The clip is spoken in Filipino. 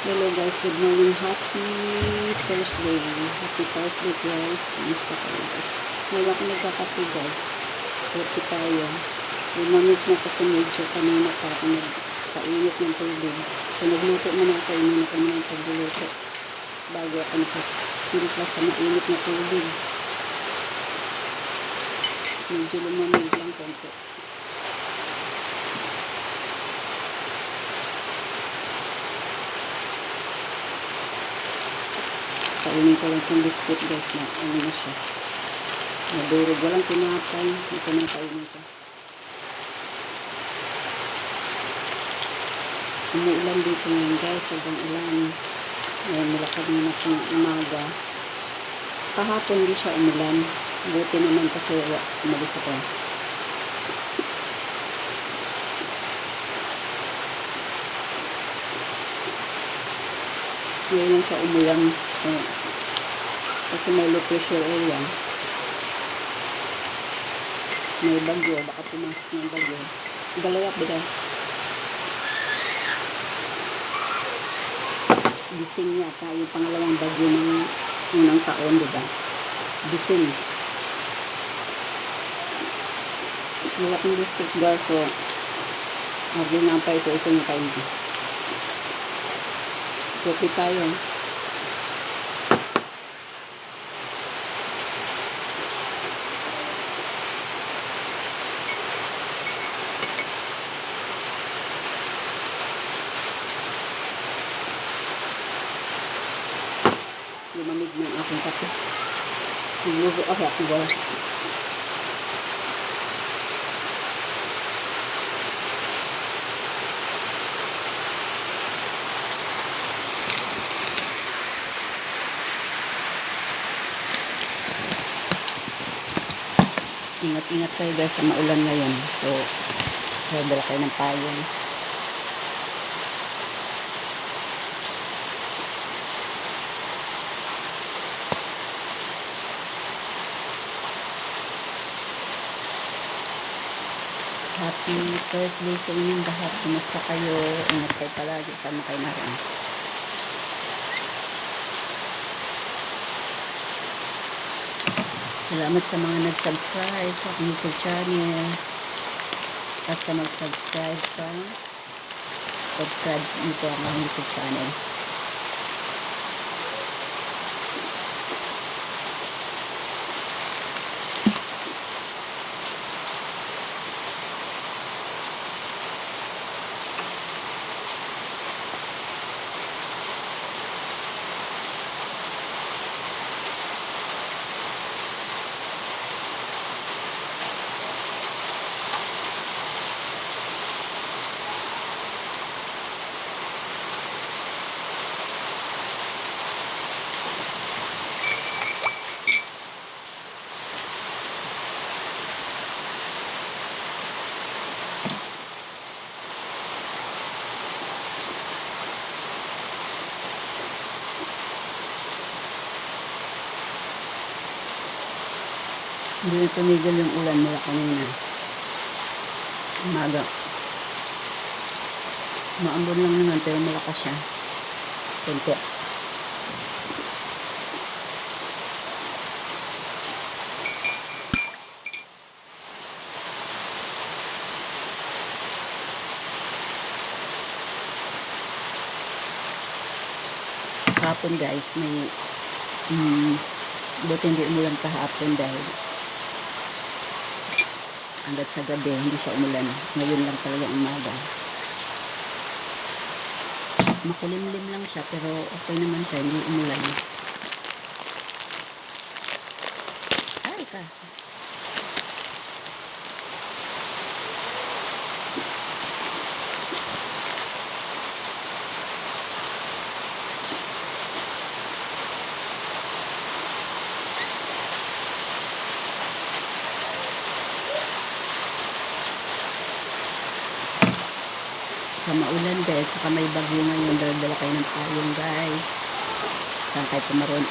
Hello guys, good morning. Happy Thursday. Happy Thursday guys. Kumusta kayo guys? Ngayon ako nagkakape guys. Happy tayo. Lumamit na kasi medyo kanina pa ako nagpainit ng tubig. So nagluto naman ako. Inuna ko naman pagluluto. Bago ako nakatimpla sa mainit na tubig. Medyo lumamig lang konti. Kainin ko lang itong biscuit guys na ano na siya. Nadurog. Walang tinapay. Ito na kainin ko. Umuulan dito ngayon guys. Sobrang ulan. Ngayon mula kanina pang umaga. Kahapon di siya umulan. Buti naman kasi umalis ako. Ngayon lang siya umulan. Kasi may low pressure area. May bagyo. Baka pumasok ng bagyo. Galawak ba daw? Bising yata. Yung pangalawang bagyo ng unang taon, diba? Bising. Wala kong district guard. So, agli nga pa ito yung kain ko. Kopi tayo. Lumamig ng aking kape. Siguro ako at wala. Ingat-ingat kayo guys sa maulan ngayon. So, dala kayo ng payong. Happy Thursday sa inyong lahat. Kumusta kayo? Ingat kayo palagi. Sama kayo na rin. Salamat sa mga nag-subscribe sa aking YouTube channel. At sa mag-subscribe pa, subscribe niyo po ang aking YouTube channel. Hindi na tumigil yung ulan mula kanina. Umaga. Maambon lang naman pero malakas siya. Kunti. Kahapon guys, may buti hindi umulan kahapon dahil hanggat sa gabi hindi siya umulan. Ngayon lang talaga umaga. Makulimlim lang siya pero okay naman siya, hindi umulan. Ay ka. Sa maulan guys, saka may bagyo ngayon, dala kayo ng payong guys. Saan kayo pumaroon?